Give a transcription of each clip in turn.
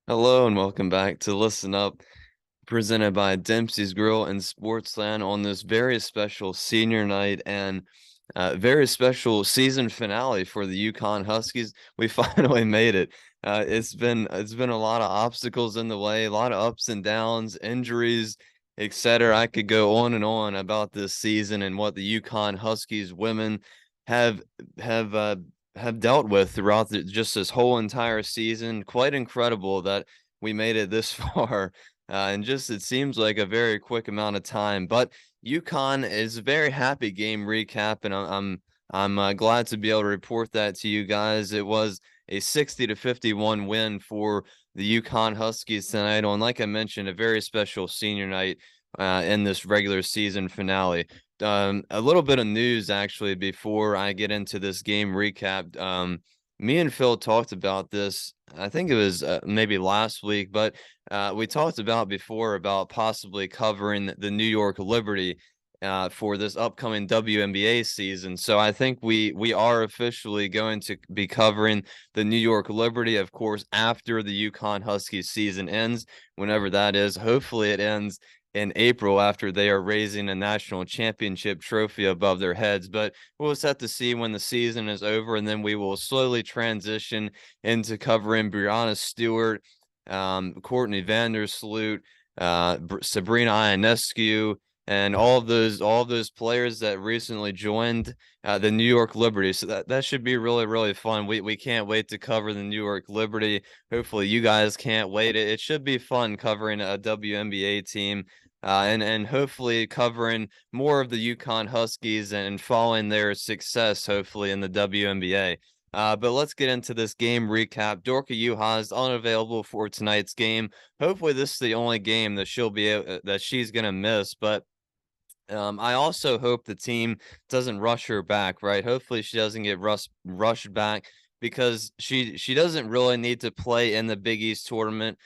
Hello and welcome back to Listen Up, presented by Dempsey's Grill and Sportsland on this very special senior night and very special season finale for the UConn Huskies. We finally made it. It's been a lot of obstacles in the way, a lot of ups and downs, injuries, etc. I could go on and on about this season and what the UConn Huskies women have have uh, have dealt with throughout just this whole entire season. Quite incredible that we made it this far, and just it seems like a very quick amount of time. But UConn is a very happy game recap, and I'm glad to be able to report that to you guys. It was a 60-51 win for the UConn Huskies tonight on, like I mentioned, a very special senior night in this regular season finale. A little bit of news actually before I get into this game recap. Me and Phil talked about this. I think it was maybe last week, but we talked about before about possibly covering the New York Liberty for this upcoming WNBA season. So I think we are officially going to be covering the New York Liberty, of course, after the UConn Huskies season ends, whenever that is. Hopefully, it ends in April after they are raising a national championship trophy above their heads. But we'll just have to see when the season is over, and then we will slowly transition into covering Brianna Stewart, Courtney Vandersloot, Sabrina Ionescu, and all of those players that recently joined the New York Liberty. So that should be really fun. We can't wait to cover the New York Liberty. Hopefully you guys can't wait. It should be fun covering a WNBA team. And hopefully covering more of the UConn Huskies and following their success, hopefully, in the WNBA. But let's get into this game recap. Dorka Yuha is unavailable for tonight's game. Hopefully, this is the only game that that she's gonna miss. But I also hope the team doesn't rush her back, right? Hopefully, she doesn't get rushed back because she doesn't really need to play in the Big East tournament.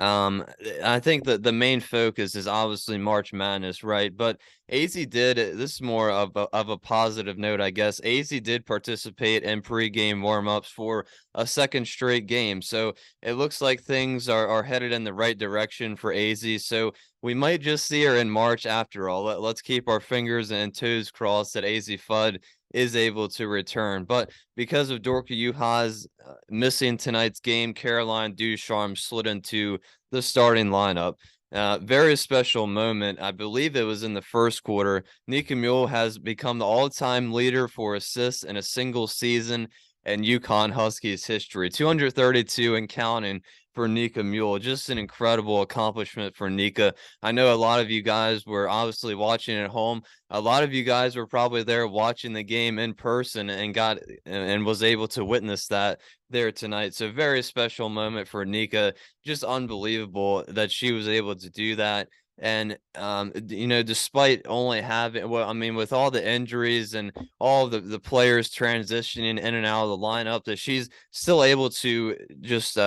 I think that the main focus is obviously March Madness, right? But AZ did this is more of a positive note, I guess. AZ did participate in pregame warmups for a second straight game, so it looks like things are headed in the right direction for AZ. So we might just see her in March after all. Let's keep our fingers and toes crossed that AZ Fudd is able to return. But because of Dorka Yuha's missing tonight's game, Caroline Ducharme slid into the starting lineup. Very special moment. I believe it was in the first quarter. Nika Muhl has become the all-time leader for assists in a single season in UConn Huskies history. 232 and counting for Nika Muhl. Just an incredible accomplishment for Nika. I know a lot of you guys were obviously watching at home. A lot of you guys were probably there watching the game in person and was able to witness that there tonight. So very special moment for Nika. Just unbelievable that she was able to do that. And despite only having, well, I mean, with all the injuries and all the players transitioning in and out of the lineup, that she's still able to just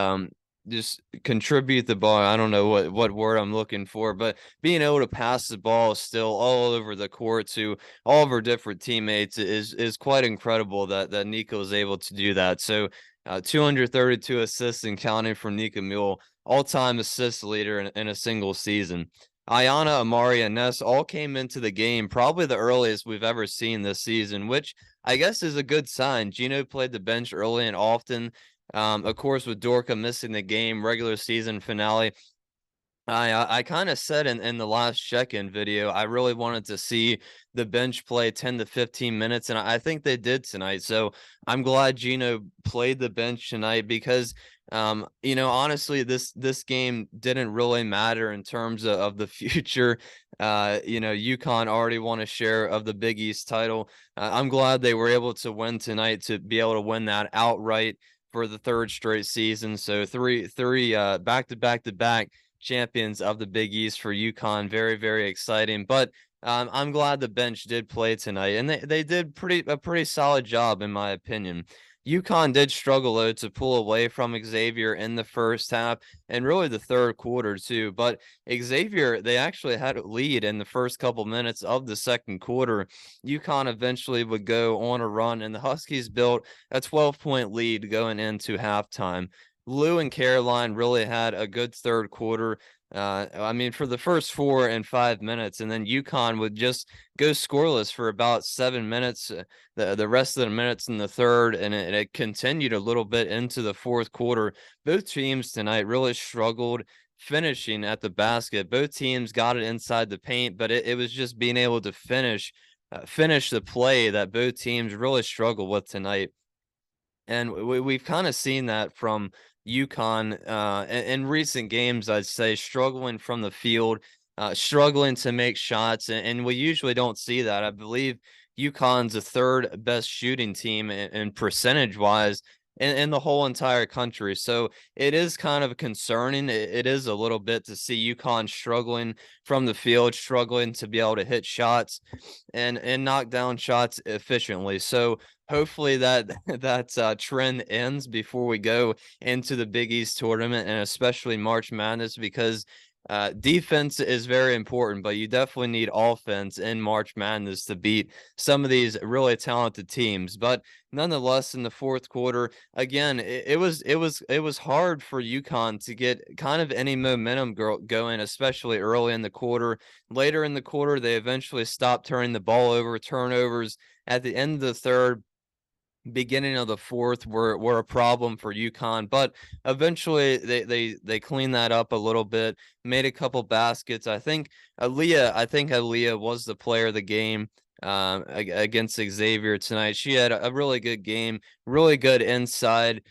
contribute the ball. I don't know what word I'm looking for, but being able to pass the ball still all over the court to all of her different teammates is quite incredible that Nika was able to do that. So 232 assists and counting from Nika Muhl, all-time assist leader in a single season. Ayana, Amari, and Ness all came into the game probably the earliest we've ever seen this season, which I guess is a good sign. Gino played the bench early and often. Of course, with Dorka missing the game, regular season finale, I kind of said in the last check-in video, I really wanted to see the bench play 10 to 15 minutes, and I think they did tonight. So I'm glad Gino played the bench tonight because, honestly, this game didn't really matter in terms of the future. UConn already won a share of the Big East title. I'm glad they were able to win tonight to be able to win that outright for the third straight season. So three back-to-back champions of the Big East for UConn. Very, very exciting. But I'm glad the bench did play tonight, and they did a pretty solid job, in my opinion. UConn did struggle though to pull away from Xavier in the first half and really the third quarter too. But Xavier, they actually had a lead in the first couple minutes of the second quarter. UConn eventually would go on a run, and the Huskies built a 12-point lead going into halftime. Lou and Caroline really had a good third quarter. I mean, for the first 4 and 5 minutes, and then UConn would just go scoreless for about 7 minutes, the rest of the minutes in the third, and it continued a little bit into the fourth quarter. Both teams tonight really struggled finishing at the basket. Both teams got it inside the paint, but it was just being able to finish the play that both teams really struggle with tonight. And we've kind of seen that from UConn in recent games, I'd say, struggling from the field, struggling to make shots. And we usually don't see that. I believe UConn's the third best shooting team in percentage wise in the whole entire country. So it is kind of concerning. It is a little bit to see UConn struggling from the field, struggling to be able to hit shots and knock down shots efficiently. So hopefully that trend ends before we go into the Big East tournament and especially March Madness, because defense is very important, but you definitely need offense in March Madness to beat some of these really talented teams. But nonetheless, in the fourth quarter, again, it was hard for UConn to get kind of any momentum going, especially early in the quarter. Later in the quarter, they eventually stopped turning the ball over, turnovers at the end of the third, beginning of the fourth were a problem for UConn, but eventually they cleaned that up a little bit, made a couple baskets. I think Aaliyah was the player of the game against Xavier tonight. She had a really good game, really good inside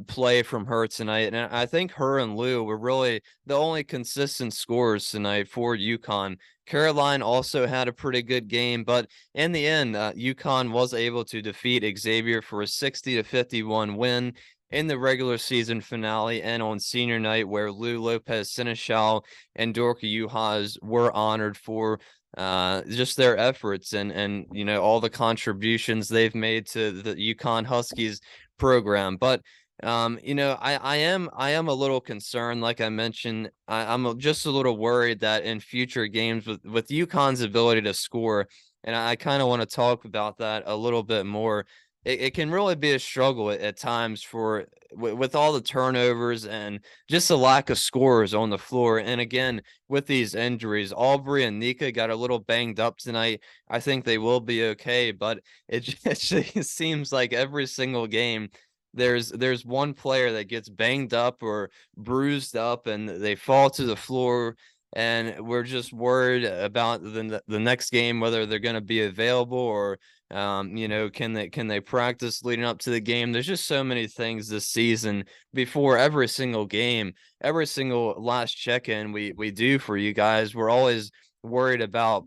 play from her tonight. And I think her and Lou were really the only consistent scorers tonight for UConn. Caroline also had a pretty good game, but in the end, UConn was able to defeat Xavier for a 60-51 win in the regular season finale and on senior night, where Lou Lopez Seneschal and Dorka Juhas were honored for just their efforts and all the contributions they've made to the UConn Huskies program. But I am a little concerned. Like I mentioned, I'm just a little worried that in future games with UConn's ability to score, and I kind of want to talk about that a little bit more. It can really be a struggle at times with all the turnovers and just the lack of scorers on the floor. And again, with these injuries, Aubrey and Nika got a little banged up tonight. I think they will be okay, but it just seems like every single game there's one player that gets banged up or bruised up and they fall to the floor, and we're just worried about the next game, whether they're going to be available or can they practice leading up to the game. There's just so many things this season before every single game, every single last check-in we do for you guys. We're always worried about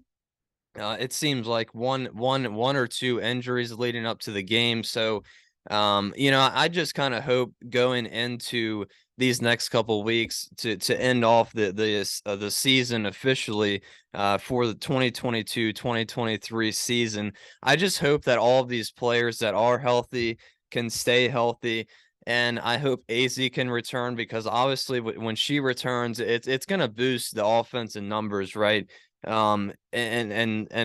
it seems like one or two injuries leading up to the game. So, I just kind of hope going into these next couple weeks to end off the season officially for the 2022-2023 season. I just hope that all of these players that are healthy can stay healthy. And I hope AZ can return, because obviously when she returns, it's going to boost the offense and numbers, right? And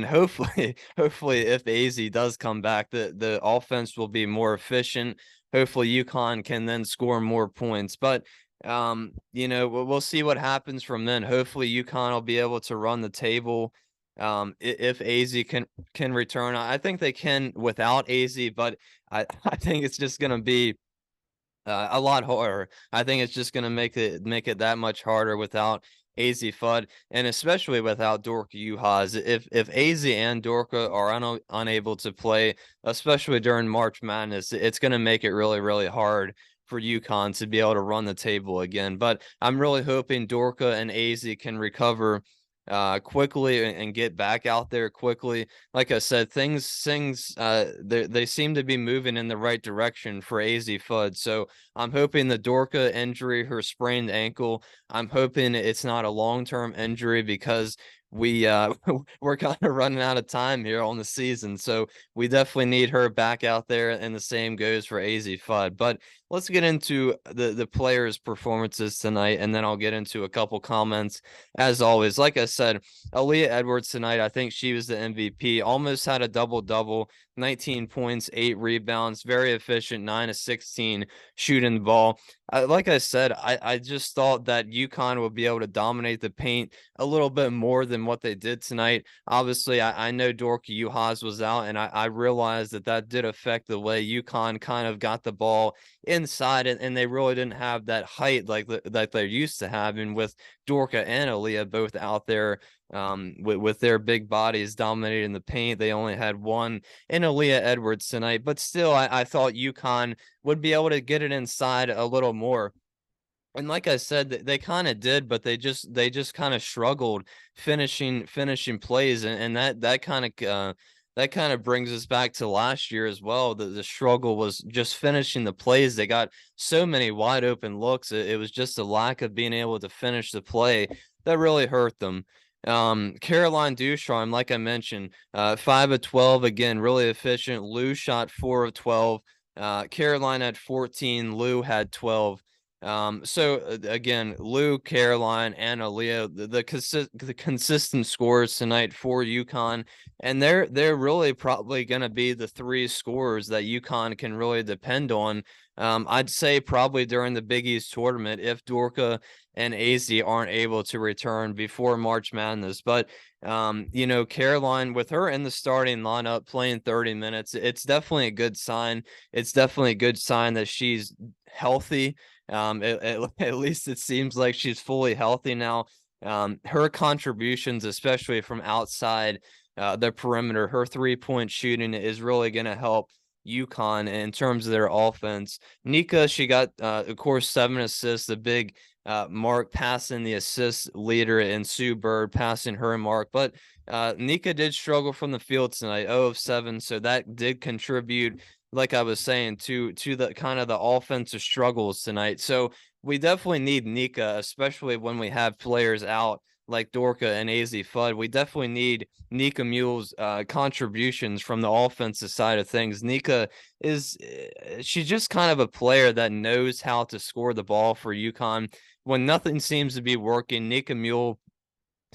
hopefully hopefully if AZ does come back, the offense will be more efficient. Hopefully UConn can then score more points, but we'll see what happens from then. Hopefully UConn will be able to run the table if AZ can return. I think they can without AZ, but I think it's just going to be a lot harder. I think it's just going to make it that much harder without AZ Fudd, and especially without Dorka Juhas. If AZ and Dorka are unable to play, especially during March Madness, it's going to make it really, really hard for UConn to be able to run the table again. But I'm really hoping Dorka and AZ can recover quickly and get back out there quickly. Like I said, things they seem to be moving in the right direction for AZ Fudd. So I'm hoping the Dorka injury, her sprained ankle, I'm hoping it's not a long-term injury, because we're kind of running out of time here on the season. So we definitely need her back out there, and the same goes for AZ Fudd. But let's get into the players' performances tonight, and then I'll get into a couple comments. As always, like I said, Aaliyah Edwards tonight, I think she was the MVP. Almost had a double-double, 19 points, 8 rebounds, very efficient, 9 of 16 shooting the ball. Like I said, I just thought that UConn would be able to dominate the paint a little bit more than what they did tonight. Obviously, I know Dorka Juhas was out, and I realized that did affect the way UConn kind of got the ball inside, and they really didn't have that height like they're used to having with Dorka and Aaliyah both out there with their big bodies dominating the paint. They only had one in Aaliyah Edwards tonight, but still, I thought UConn would be able to get it inside a little more. And like I said, they kind of did, but they just kind of struggled finishing plays, and that kind of brings us back to last year as well. The struggle was just finishing the plays. They got so many wide open looks. It was just a lack of being able to finish the play that really hurt them. Caroline Ducharme, like I mentioned, 5 of 12 again, really efficient. Lou shot 4 of 12. Caroline had 14. Lou had 12. So again, Lou, Caroline, and Aaliyah, the consistent scores tonight for UConn, and they're really probably going to be the 3 scorers that UConn can really depend on. I'd say probably during the Big East tournament if Dorka and AZ aren't able to return before March Madness. But you know, Caroline with her in the starting lineup playing 30 minutes, it's definitely a good sign. It's definitely a good sign that she's healthy. At least it seems like she's fully healthy now. Her contributions, especially from outside the perimeter, her 3-point shooting is really going to help UConn in terms of their offense. Nika, she got, of course, 7 assists, the big Mark passing the assist leader, and Sue Bird passing her mark. But Nika did struggle from the field tonight, 0 of 7, so that did contribute, like I was saying, to the kind of the offensive struggles tonight. So we definitely need Nika, especially when we have players out like Dorka and AZ Fudd. We definitely need Nika Muhl's contributions from the offensive side of things. Nika is she's just kind of a player that knows how to score the ball for UConn. When nothing seems to be working, Nika Muhl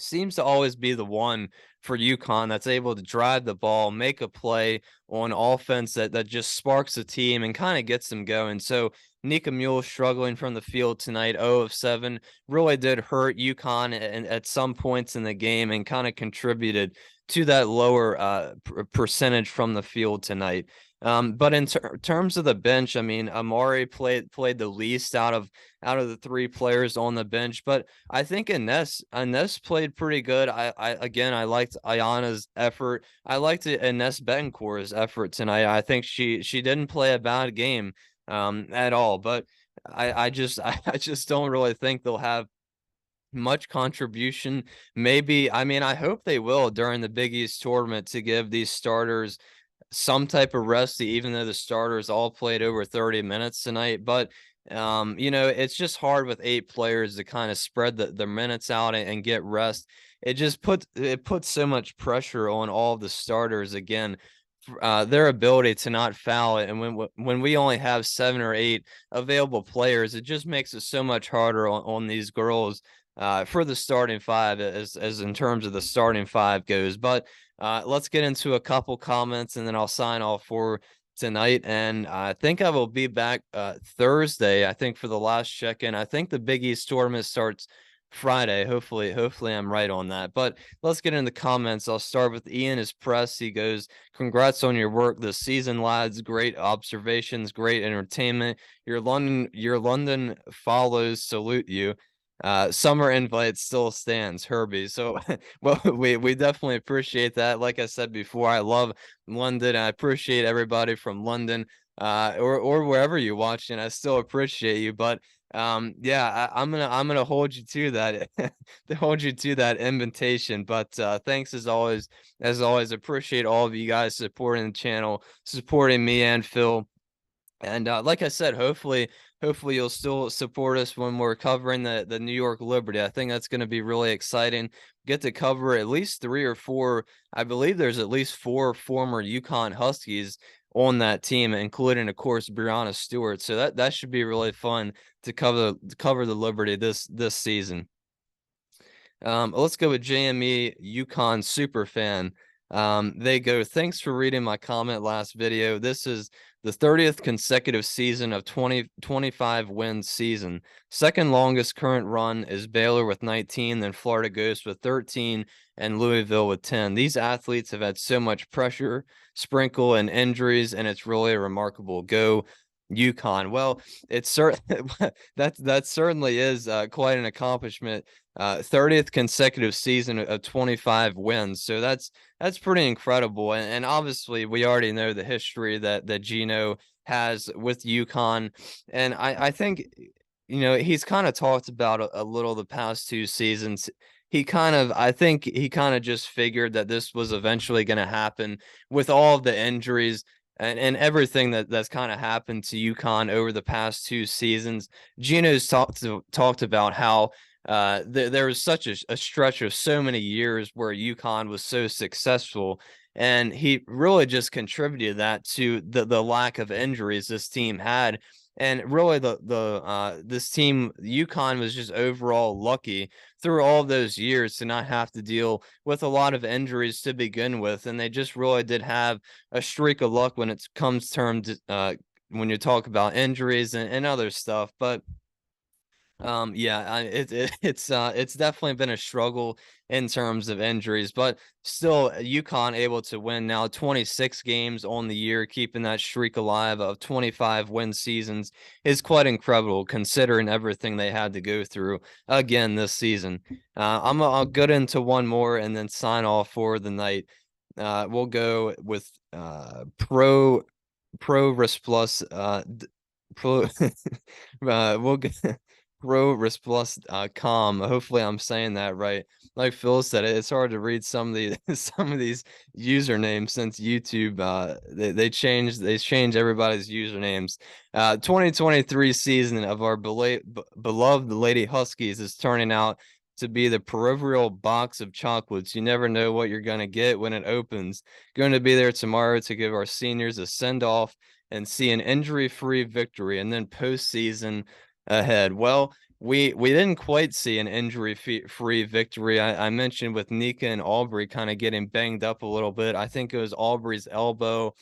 seems to always be the one for UConn that's able to drive the ball, make a play on offense that just sparks the team and kind of gets them going. So Nika Muhl struggling from the field tonight, 0 of 7, really did hurt UConn at some points in the game and kind of contributed to that lower percentage from the field tonight. But in terms of the bench, I mean, Amari played the least out of the 3 players on the bench, but I think Ines played pretty good. I liked Ayana's effort. I liked Ines Betancourt's effort tonight. I think she didn't play a bad game at all, but I just I just don't really think they'll have much contribution. Maybe, I mean, I hope they will during the Big East tournament to give these starters some type of rest, even though the starters all played over 30 minutes tonight. But you know, it's just hard with 8 players to kind of spread the minutes out and get rest. It puts so much pressure on all the starters again. Their ability to not foul it, and when we only have 7 or 8 available players, it just makes it so much harder on these girls for the starting 5 as in terms of the starting 5 goes. But let's get into a couple comments, and then I'll sign off for tonight. And I think I will be back Thursday, I think, for the last check-in. I think the Big East tournament starts Friday. Hopefully I'm right on that. But let's get into the comments. I'll start with Ian is press. He goes, "Congrats on your work this season, lads. Great observations, great entertainment. Your London follows salute you. Summer invite still stands, Herbie." So well, we definitely appreciate that. Like I said before, I love London. I appreciate everybody from London or wherever you're watching. I still appreciate you. But yeah, I'm gonna hold you to that to hold you to that invitation. But thanks as always. Appreciate all of you guys supporting the channel, supporting me and Phil. And like I said, hopefully you'll still support us when we're covering the New York Liberty. I think that's going to be really exciting. Get to cover at least 3 or 4. I believe there's at least 4 former UConn Huskies on that team, including, of course, Brianna Stewart. So that should be really fun to cover the Liberty this season. Let's go with JME UConn Superfan. They go, thanks for reading my comment last video. This is the 30th consecutive season of 25 win season. Second longest current run is Baylor with 19, then Florida Ghost with 13, and Louisville with 10. These athletes have had so much pressure, sprinkle, and injuries, and it's really remarkable. Go UConn. Well, it's that certainly is quite an accomplishment. 30th consecutive season of 25 wins. So that's pretty incredible. And obviously we already know the history that Gino has with UConn. And I think, he's kind of talked about a little the past 2 seasons. I think he kind of just figured that this was eventually going to happen with all of the injuries and everything that's kind of happened to UConn over the past 2 seasons. Gino's talked about how there was such a stretch of so many years where UConn was so successful, and he really just contributed that to the lack of injuries this team had. And really, this team, UConn, was just overall lucky through all those years to not have to deal with a lot of injuries to begin with, and they just really did have a streak of luck when it comes when you talk about injuries and other stuff. But yeah, it's definitely been a struggle in terms of injuries, but still UConn able to win now 26 games on the year, keeping that streak alive of 25 win seasons is quite incredible considering everything they had to go through again this season. I'll get into one more and then sign off for the night. We'll go with Pro Risk Plus Pro we'll get ProRiskPlus.com. Hopefully I'm saying that right. Like Phil said, it's hard to read some of these usernames since YouTube they changed everybody's usernames. 2023 season of our beloved Lady Huskies is turning out to be the proverbial box of chocolates. You never know what you're going to get when it opens. Going to be there tomorrow to give our seniors a send-off and see an injury-free victory, and then postseason ahead. Well, we didn't quite see an injury-free victory. I mentioned with Nika and Aubrey kind of getting banged up a little bit. I think it was Aubrey's elbow,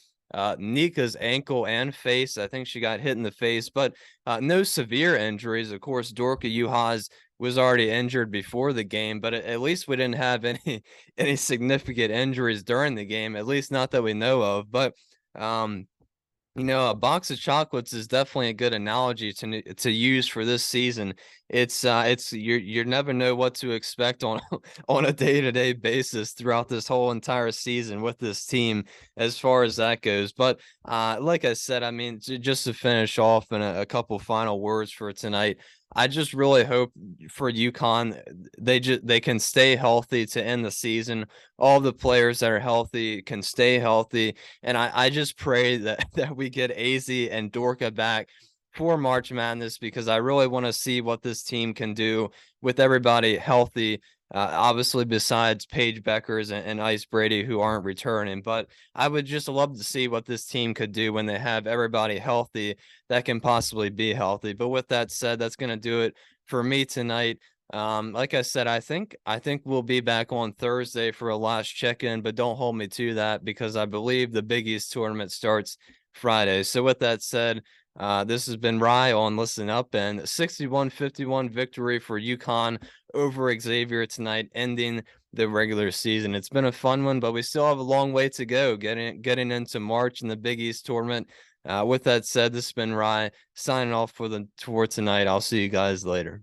Nika's ankle and face. I think she got hit in the face, but no severe injuries. Of course, Dorka Juhas was already injured before the game, but at least we didn't have any significant injuries during the game, at least not that we know of. But a box of chocolates is definitely a good analogy to use for this season. It's you never know what to expect on on a day-to-day basis throughout this whole entire season with this team as far as that goes. But like I said, I mean, just to finish off in a couple final words for tonight, I just really hope for UConn they can stay healthy to end the season. All the players that are healthy can stay healthy, and I just pray that we get AZ and Dorka back for March Madness, because I really want to see what this team can do with everybody healthy. Obviously, besides Paige Beckers and Ice Brady, who aren't returning, but I would just love to see what this team could do when they have everybody healthy that can possibly be healthy. But with that said, that's going to do it for me tonight. Like I said, I think we'll be back on Thursday for a last check-in, but don't hold me to that because I believe the Big East tournament starts Friday. So with that said, this has been Rye on Listen Up, and 61-51 victory for UConn over Xavier tonight, ending the regular season. It's been a fun one, but we still have a long way to go getting into March in the Big East tournament. With that said, this has been Rye signing off for tonight. I'll see you guys later.